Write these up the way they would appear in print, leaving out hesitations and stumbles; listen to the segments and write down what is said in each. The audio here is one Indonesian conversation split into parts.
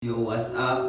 Yo, what's up?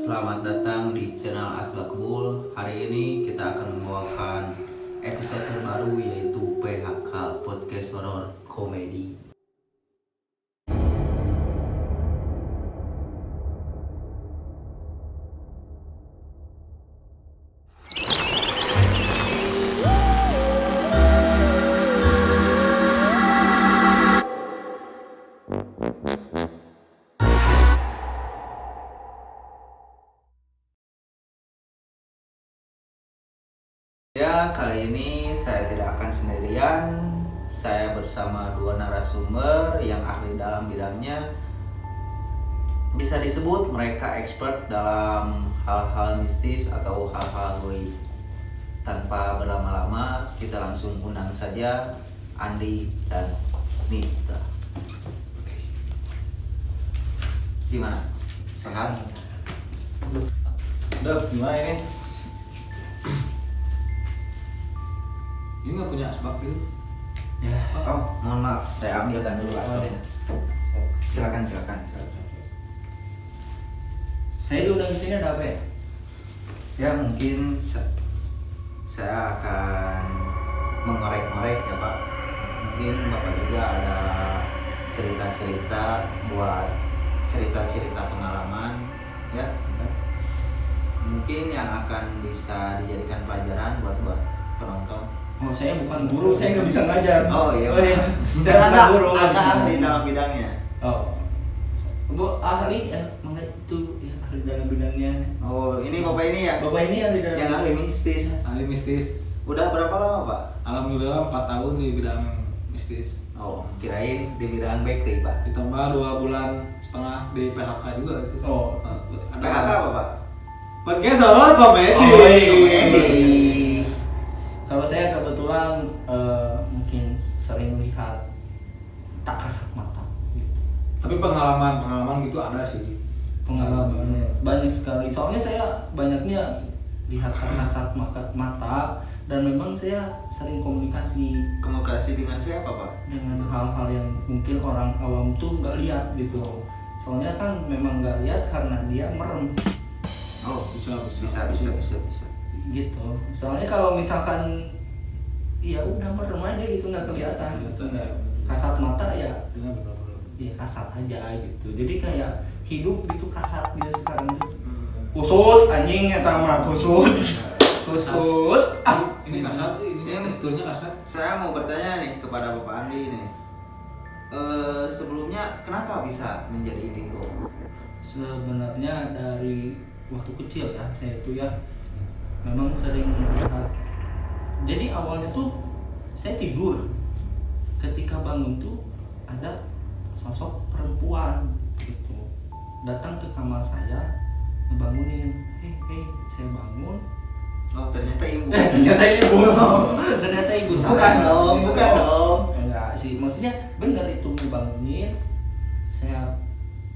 Selamat datang di channel Asbakbul. Hari ini kita akan membawakan episode terbaru yaitu PHK Podcast Horror Komedi. Ya, kali ini saya tidak akan sendirian. Saya bersama dua narasumber yang ahli dalam bidangnya. Bisa disebut mereka expert dalam hal-hal mistis atau hal-hal goib. Tanpa berlama-lama, kita langsung undang saja Andi dan Nita. Gimana? Sehat? Udah, gimana ini? Ini nggak punya asbak gitu? Ya. Oh, mohon maaf, saya ambilkan dulu asbaknya. Silakan. Saya diundang di sini ada apa ya? Ya mungkin saya akan mengorek-ngorek ya Pak. Mungkin Bapak juga ada cerita-cerita buat cerita-cerita pengalaman ya. Mungkin yang akan bisa dijadikan pelajaran buat penonton. Oh, saya bukan guru, saya nggak bisa ngajar. Oh iya. Saya bukan guru, nggak ada bisa ahli ngajar. dalam bidangnya. Oh, Bu ahli ya, mangga itu ya ahli dalam bidangnya. Oh, ini Bapak ini ya? Bapak ini ahli dalam Yang ahli mistis. Ahli mistis. Udah berapa lama Pak? Alhamdulillah 4 tahun di bidang mistis. Oh, kirain di bidang bakery Pak. Ditambah 2 bulan setengah di PHK juga itu. Oh. PHK apa Pak? Podcast horror komedi. Oh, iya, Komedi. Kalau saya kebetulan mungkin sering lihat tak kasat mata gitu. Tapi pengalaman gitu ada sih. Pengalamannya banyak sekali. Soalnya saya banyaknya lihat tak kasat mata dan memang saya sering komunikasi Komunikasi dengan siapa Pak? dengan hal-hal yang mungkin orang awam tuh nggak lihat gitu. Soalnya kan memang nggak lihat karena dia merem Oh, Bisa. gitu. Soalnya kalau misalkan ya udah merem aja gitu nggak kelihatan. Ternyata nggak. Kasat mata ya Dengar berapa? ya kasat aja gitu. Jadi kayak hidup itu kasat dia sekarang tuh. Kusut anjing eta mah kusut. Kusut. Ini kasar, ini teksturnya kasar. Saya mau bertanya nih kepada Bapak Andi nih. Sebelumnya kenapa bisa menjadi indigo? Sebenarnya dari waktu kecil ya saya itu ya memang sering melihat. Jadi awalnya tuh saya tidur, ketika bangun tuh ada sosok perempuan gitu datang ke kamar saya ngebangunin. Saya bangun. Oh, ternyata ibu. Ternyata ibu. Ternyata ibu saya. Bukan dong. Enggak sih, maksudnya bener itu ngebangunin. Saya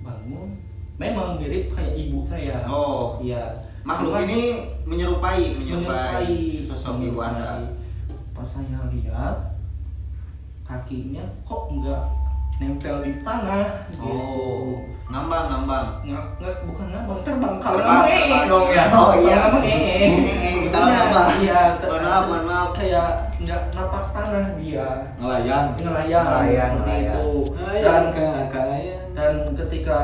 bangun, memang mirip kayak ibu saya. Oh, Iya. makhluk Cuman ini menyerupai sosok ibu Anda. Pas saya lihat kakinya kok enggak nempel di tanah gitu. Oh, ngambang. Bukan ngambang, terbang kalau Terbang, ngambang terbang. dong ya. Oh, iya. Kalau ngambang maksudnya Ngambang. iya Mohon maaf. kayak enggak napak tanah dia. Ngelayang. Ngelayang seperti itu. Ngelayang ke layang. Dan ketika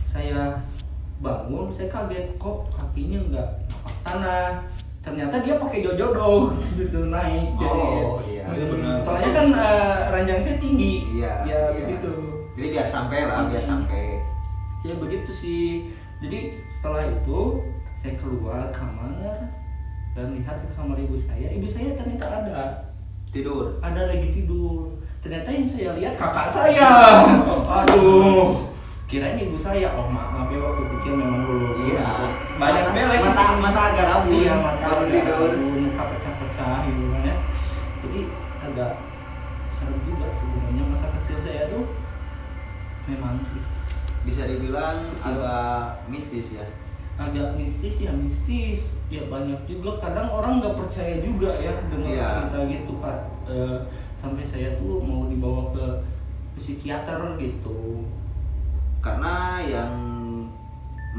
saya bangun, saya kaget kok kakinya enggak napak tanah. Ternyata dia pakai jodoh gitu naik. Oh, iya. Itu benar. Soalnya kan ranjang saya tinggi. Iya. Ya begitu. Jadi biar sampai. Ya begitu sih. Jadi setelah itu saya keluar kamar dan lihat ke kamar ibu saya. Ibu saya ternyata ada Tidur. lagi tidur. Ternyata yang saya lihat kakak saya. Aduh. Kirain ibu saya. Oh maaf ya waktu kecil memang dulu. Iya. Banyak belek di sini. Mata agak rabun. Iya, mata kalau agak tidur. rabun, muka pecah-pecah gitu kan ya. Jadi agak serem juga sebenarnya masa kecil saya tuh memang sih Bisa dibilang Kecil. agak mistis ya. agak mistis ya banyak juga kadang orang nggak percaya juga ya dengan Iya. cerita gitu kan. Sampai saya tuh mau dibawa ke psikiater gitu. Karena yang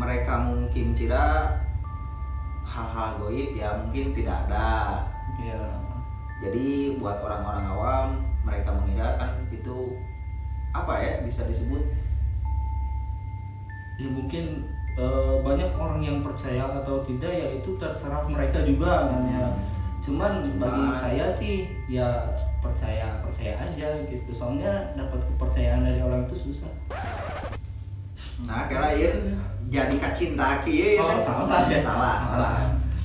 mereka mungkin kira hal-hal goib ya mungkin tidak ada. Iya. Jadi buat orang-orang awam mereka mengira kan itu apa ya bisa disebut Ya mungkin banyak orang yang percaya atau tidak ya itu terserah mereka juga kan ya. Cuman bagi saya sih ya percaya aja gitu. Soalnya dapat kepercayaan dari orang itu susah. nah kayak lain jadi kacinta kieu Oh, teh. salah. salah.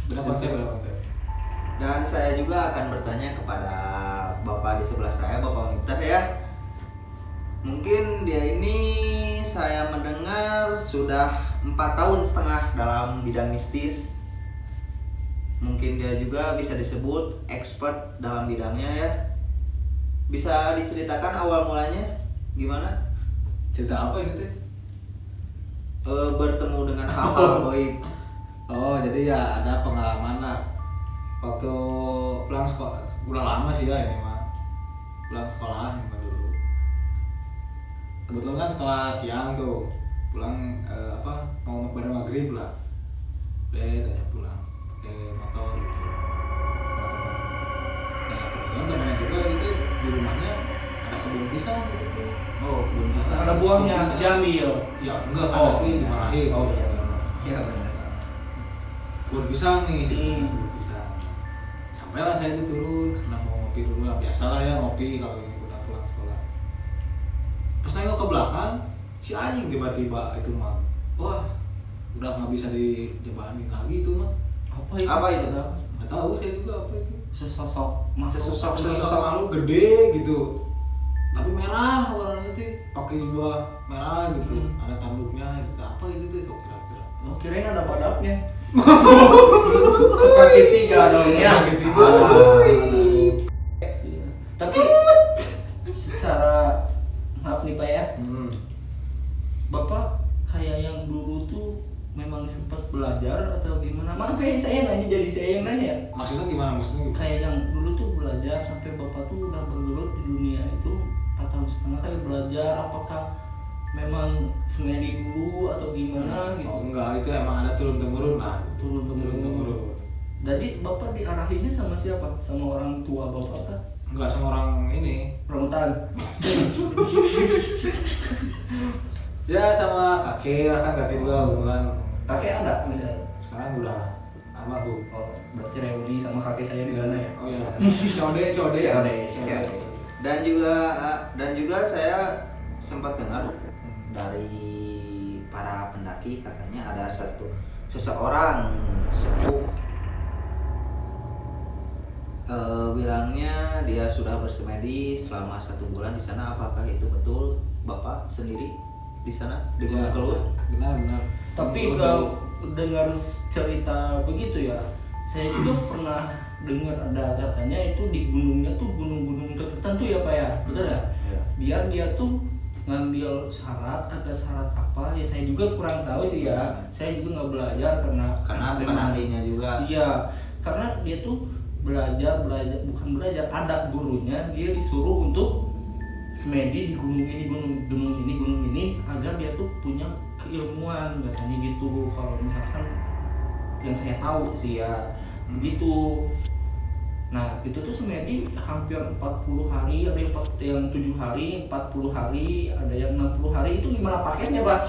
Beda konsep. Dan saya juga akan bertanya kepada Bapak di sebelah saya, Bapak Miftah ya. Mungkin dia ini saya mendengar sudah 4 tahun setengah dalam bidang mistis. Mungkin dia juga bisa disebut expert dalam bidangnya ya. Bisa diceritakan awal mulanya gimana? Cerita apa ini teh? Bertemu dengan hal-hal goib. Oh, jadi ya ada pengalaman lah. Waktu pulang sekolah, udah lama sih ya ini mah. Pulang sekolah ini mah dulu. Kebetulan kan sekolah siang tuh. Pulang mau pada maghrib lah. Tanya pulang pakai motor gitu. Nah, kebetulan temannya juga gitu di rumahnya ada kebun pisang gitu. Oh, kebun pisang. Ada buahnya Kebun pisang. diambil. Ya enggak kan nanti dimarahin. Oh, iya. Iya benar. Kebun pisang nih, Hmm. kebun pisang. Sampailah saya itu turun karena mau ngopi dulu lah. Biasalah ya ngopi kalau ini udah pulang sekolah. Pas nengok ke belakang, si anjing tiba-tiba itu mah, wah udah nggak bisa dijebanin lagi itu mah. Apa itu? Nggak tahu saya juga apa itu. Sesosok Sesosok Malu gede gitu, tapi merah warnanya tuh, pakai juga merah gitu, ada tanduknya itu apa itu tuh sok kira-kira. Oh, kirain ada padaknya. Seperti tiga dong ya. Seperti tiga. Iya. Tapi secara maaf nih Pak ya, Bapak kayak yang dulu tuh memang sempat belajar atau gimana? Maaf ya saya nanya jadi saya yang nanya ya. Maksudnya gimana maksudnya? Kayak yang dulu tuh belajar sampai Bapak tuh udah bergelut di dunia itu 4 tahun setengah kayak belajar, apakah memang semedi dulu atau gimana gitu? Oh enggak, itu emang ada turun-temurun lah. Turun-temurun. Jadi Bapak diarahinnya sama siapa? Sama orang tua Bapak kah? Enggak sama orang ini. Rambutan. Ya sama kakek lah kan, kakek juga kebetulan. Kakek ada misalnya. Sekarang udah almarhum. Oh, berarti reuni sama kakek saya di sana ya? Oh iya. Code. Dan juga saya sempat dengar dari para pendaki katanya ada seseorang sepuh bilangnya dia sudah bersemedi selama 1 bulan di sana. Apakah itu betul, Bapak sendiri di sana di Gunung Kelut? Benar. Tapi kalau dengar cerita begitu ya, saya juga pernah dengar ada katanya itu di gunungnya tuh gunung-gunung tertentu ya Pak ya, betul ya? Iya. Biar dia tuh ngambil syarat, ada syarat apa ya saya juga kurang tahu sih ya. Saya juga nggak belajar karena Bukan memang- ahlinya juga. Iya, karena dia tuh belajar bukan belajar, ada gurunya, dia disuruh untuk semedi di gunung ini agar dia tuh punya keilmuan katanya gitu. Kalau misalkan yang saya tahu sih ya begitu. Nah itu tuh semedi hampir 40 hari, ada yang 7 hari, 40 hari, ada yang 60 hari. Itu gimana paketnya Pak?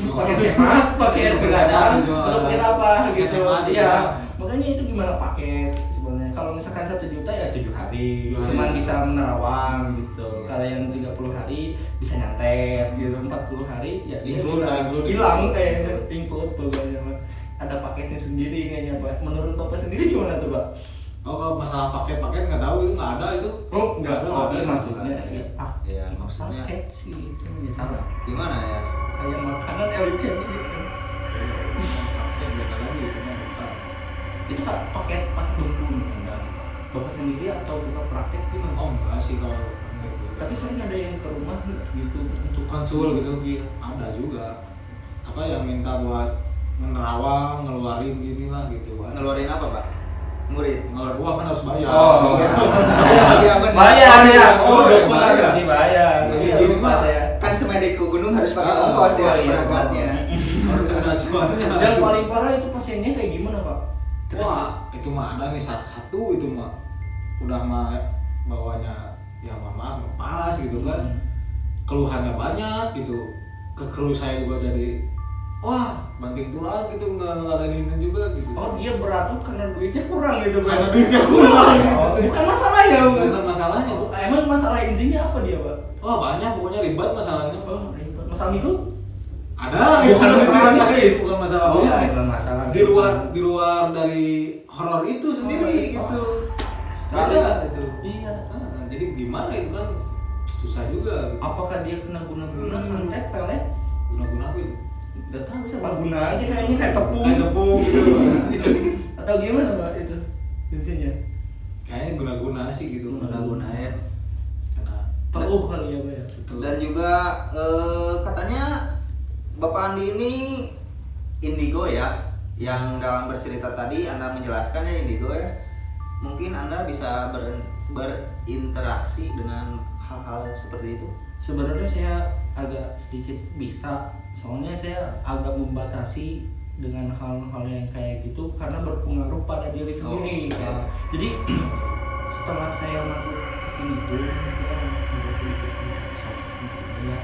Paket hemat, paket begadang, atau paket apa gitu. Iya, makanya itu gimana paket sebenarnya. Kalau misalkan 1 juta ya 7 hari, cuman bisa menerawang gitu. Kalau yang 30 hari bisa nyantet gitu, 40 hari ya dia Include, bisa include. hilang include pokoknya Pak. Ada paketnya sendiri kayaknya Pak. Menurut Bapak sendiri gimana tuh Pak? Oh kalau masalah paket nggak tahu itu nggak ada itu. Oh enggak, Nggak ada. maksudnya ya Iya, maksudnya paket sih itu ya salah. gimana ya? Kayak makanan elegan gitu. Paket beda lagi itu mah bukan. Itu kan paket 20 enggak. Bapak sendiri atau Bapak praktek gimana? Oh enggak sih kalau paket gitu. Tapi sering ada yang ke rumah gitu untuk konsul gitu. Iya. Ada juga. Apa yang minta buat menerawang, ngeluarin gini lah gitu kan. Ngeluarin apa, Pak? Murid. Ngeluarin buah kan harus bayar. Oh, iya. Iya benar. Bayar ya. Oh, Bayar. dukun harus dibayar. Iya, Jadi Pak. saya Kan semedi ke gunung harus pakai Ah, ongkos ya oh, iya. berangkatnya. harus ada acuannya. Yang paling parah itu pasiennya kayak gimana Pak? Wah, itu mah ada nih satu itu mah udah mah bawanya ya mama pas gitu kan. Keluhannya banyak gitu. Ke kru saya juga jadi wah, banting tulang gitu nggak ada ini juga gitu. Oh dia berantem karena duitnya kurang gitu Karena Pak? duitnya kurang. Oh, bukan masalahnya bukan? Bukan masalahnya. Emang masalah intinya apa dia Pak? Wah, banyak pokoknya ribet masalahnya. Oh ribet. Masalah hidup? Ada Bukan masalah bisnis. bukan masalah Oh, bisnis. bukan masalah di luar dari horor itu sendiri Oh, gitu. sekali. Beda itu. Iya. Nah, jadi gimana itu kan susah juga. Gitu. Apakah dia kena guna-guna santet, pelet? Guna-guna apa itu? Gak tahu sih guna aja kayaknya kayak tepung. Kayak tepung gitu. Atau gimana Pak itu fungsinya? Kayaknya guna-guna sih gitu. Guna-guna ya. Karena Tahu kali ya Pak ya. Dan juga katanya Bapak Andi ini indigo ya, yang dalam bercerita tadi Anda menjelaskan ya indigo ya. Mungkin Anda bisa berinteraksi dengan hal-hal seperti itu. Sebenarnya saya agak sedikit bisa, soalnya saya agak membatasi dengan hal-hal yang kayak gitu karena berpengaruh pada diri sendiri. Oh, Kan. Jadi setelah saya masuk ke sini tuh, saya ada sedikit sosok saya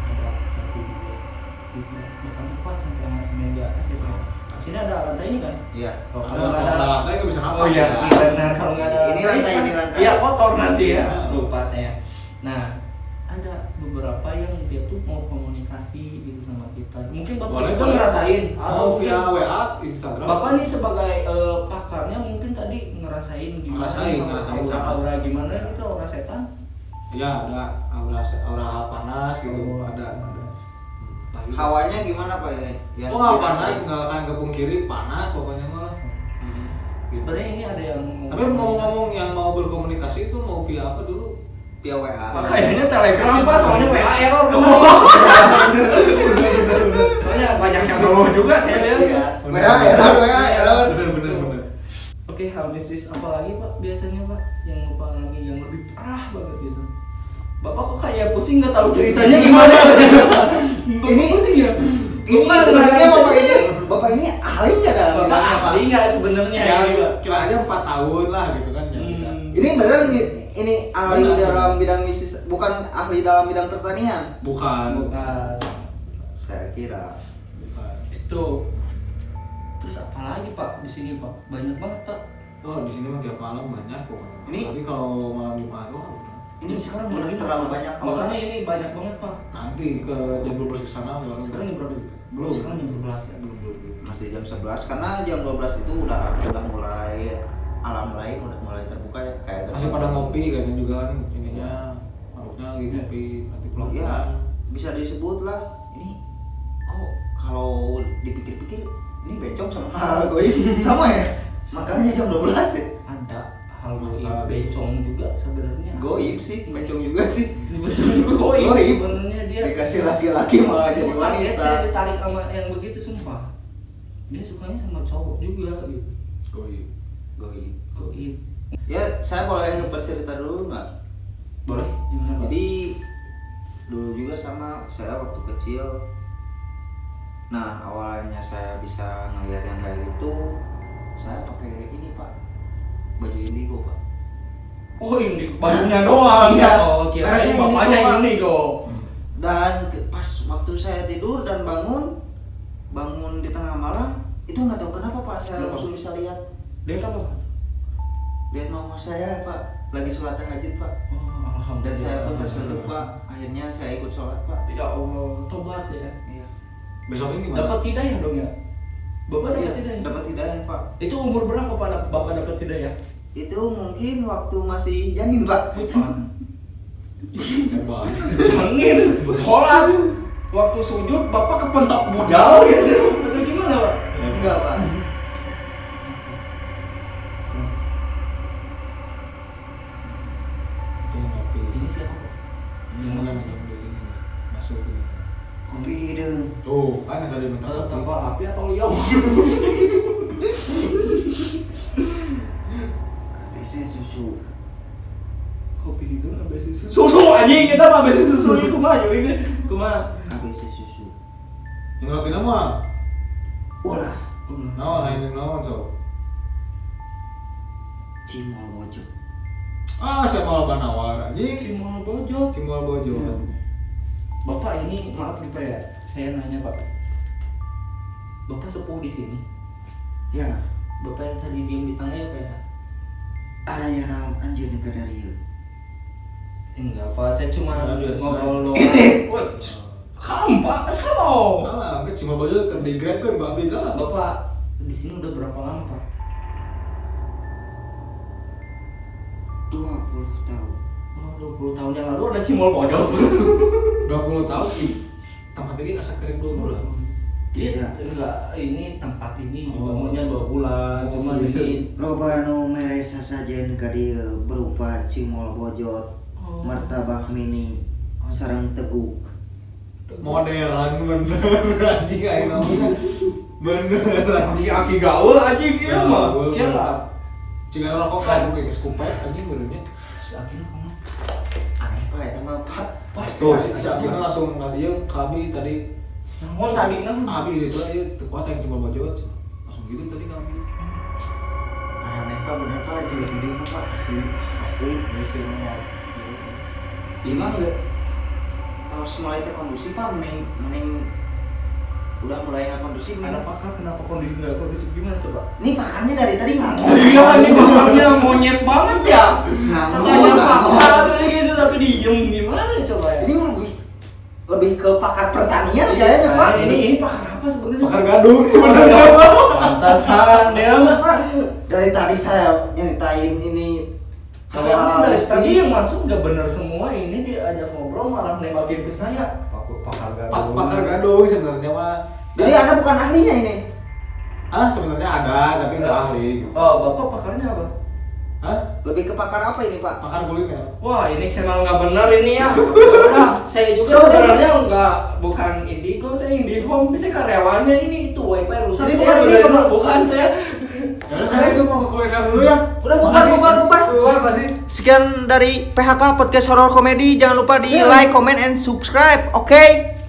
ada 1, 2, 3, bahkan 4 sampai masih di atas ya Pak. Sini ada lantai ini kan? Iya. Oh, ada kalau ada lantai nggak bisa napas. Oh iya sih benar, kalau nggak ada Ini lantai, kan, ini lantai. iya kotor nanti ya. Iya. Lupa saya. Nah, ada beberapa yang dia tuh mau komunikasi gitu sama kita. Mungkin Bapak Boleh, juga boleh. ngerasain Atau via mungkin WA, Instagram. Bapak nih sebagai pakarnya mungkin tadi ngerasain gimana Ngerasain sama. aura gimana itu aura setan. Ya ada aura panas gitu. Oh, Ada. Lagi. Hawanya gimana Pak ini? Yang Wah, dirasain? panas nggak akan kepungkiri panas pokoknya malah. Sebenarnya ini ada yang Tapi ngomong-ngomong yang mau berkomunikasi itu mau via apa dulu? Via WA. Kayaknya Telegram Pak, soalnya WA error kemarin. Soalnya banyak yang ngeluh juga saya lihat. Iya. WA error. Bener. Oke, hal mistis apa lagi Pak biasanya Pak yang Bapak alami yang lebih parah banget gitu? Bapak kok kayak pusing nggak tahu ceritanya gimana? Ini pusing ya? Ini Bapak sebenarnya sebenarnya Bapak ini ahli nggak dalam Bapak bidangnya, Pak? ahli nggak sebenarnya Ya, ini Pak? kira aja 4 tahun lah gitu kan yang bisa. Ini beneran ini ahli Benar. dalam bidang bisnis, bukan ahli dalam bidang pertanian. Bukan. Bukan. Saya kira. Bukan. Itu. Terus apa lagi Pak di sini Pak? Banyak banget Pak. Oh, di sini mah tiap malam banyak pokoknya. Ini- Tapi kalau malam Jumat wah udah. Ini sekarang udah udah terlalu banyak. Makanya ini banyak banget Pak. Nanti ke jam 12 ke sana baru. Sekarang jam berapa sih? Belum. Sekarang jam 11 ya. Belum. Masih jam 11 karena jam 12 itu udah mulai alam lain udah mulai terbuka ya kayak Masih pada ngopi kayaknya juga kan ininya. Mabuknya lagi ngopi, nanti pulang. Ya, bisa disebut lah. Ini kok kalau dipikir-pikir ini bencong sama hal goib sama ya? Makanya jam 12 ya. Ada hal goib bencong juga sebenarnya. Goib sih, bencong juga sih. Ini bencong juga goib. Goib. Sebenarnya dia Dikasih laki-laki malah jadi Kaget saya wanita. ditarik sama yang begitu sumpah. Dia sukanya sama cowok juga gitu. Goib. Goib. Goib. Ya, saya boleh bercerita dulu nggak? Boleh? Gimana Pak? Jadi dulu juga sama saya waktu kecil. Nah, awalnya saya bisa ngelihat yang kayak gitu, saya pakai ini Pak, baju indigo Pak. Oh ini bajunya doang Iya. ya. Oh kirain Mereka bapaknya indigo, Pak. ini kok. Dan pas waktu saya tidur dan bangun di tengah malam, itu nggak tahu kenapa Pak, saya Kenapa? langsung bisa lihat Apa? lihat mama saya Pak, lagi sholat tahajud Pak. Oh, alhamdulillah. Dan saya pun tersentuh Pak, akhirnya saya ikut sholat Pak. Ya Allah, tobat ya. Iya. Besok ini gimana? Dapat hidayah dong ya? Bapak dapat Iya, hidayah? dapat hidayah Pak. Itu umur berapa Pak Bapak dapat hidayah? Itu mungkin waktu masih janin Pak. Bukan. Hebat. Jangin, sholat. Waktu sujud Bapak kepentok budal gitu. Itu gimana Pak? Enggak Pak. Itu ngopi. Ini siapa Pak? Ini yang masuk di sini. Masuk ini. Kopi dong. Tuh, kan yang tadi minta kopi. Tanpa api atau liau? Biasanya susu. Kopi hidung ABC susu. Susu anjing kita mah ABC susu ini kumaha jadi kumaha. ABC susu. Yang roti nama? Ulah Naon aing naon so? Cimol Bojo. Ah, siapa loba nawar anjing? Cimol Bojo. Cimol Bojo. Bapak ini maaf nih Pak ya, saya nanya Pak. Bapak sepuh di sini. Ya, Bapak yang tadi diem di tangga ya Pak ya? ada yang naon anjir ke dari ieu. Enggak Pak, saya cuma Ya, biasa. ngobrol doang. Woi, kalem Pak, slow. Kalah, kan Cimol Bojo keur di grab kan babi kalah. Bapak di sini udah berapa lama Pak? 20 tahun. Oh, 20 tahun yang lalu ada Cimol Bojo. 20 tahun sih. Tempat ini asa kerek 2 bulan. Tidak. Enggak, ini tempat ini Oh. bangunnya 2 bulan, cuma gitu. ini Loba nu mere sasajen ka dieu berupa Cimol Bojot, martabak mini, sareng teguk. Modern bener anjing aing namanya. Bener anjing. aki gaul anjing ieu mah. Gaul. Kira. Cina rokok kan kayak skupet anjing benernya. Si Aki mah kumaha? Aneh pak eta mah pak. Tuh si Akina langsung tadi ya kami tadi Namun tadi nang Abi itu aja tekuat yang cuma baju langsung gitu tadi kami. Aneh pak bener pak gede-gede mah pak asli. Imam ge tos mulai terkondusif pak mending udah mulai nggak kondusif nih. kenapa kondisi nggak kondisi gimana coba? Ini pakarnya dari tadi nggak Oh iya, ini makannya monyet banget ya. Katanya nggak pakar gitu tapi diem gimana coba ya? Ini lebih ke pakar pertanian kayaknya pak. Ini pakar apa sebenarnya? Pakar gadung sebenarnya. Pantasan dia mah. Dari tadi saya nyeritain ini Soalnya dari tadi bisnis. yang masuk nggak bener semua, ini diajak ngobrol malah nembakin ke saya. Pakar gadung. Pakar gadung sebenarnya mah. Jadi anda bukan ahlinya ini. Ah sebenarnya ada tapi nggak ahli. Gitu. Oh, bapak pakarnya apa? Hah? Lebih ke pakar apa ini pak? Pakar kuliner. Wah, ini channel nggak bener ini ya. Nah, saya juga sebenarnya bukan Indigo, saya Indihome. Saya karyawannya ini itu wifi rusak. Ini Saya bukan Indigo, udah- Bang. bukan saya. Ya saya itu mau ke kuliner dulu ya. Udah Makasih. bubar. Terima kasih. Sekian dari PHK Podcast Horror Comedy. Jangan lupa di like, comment, and subscribe. Oke?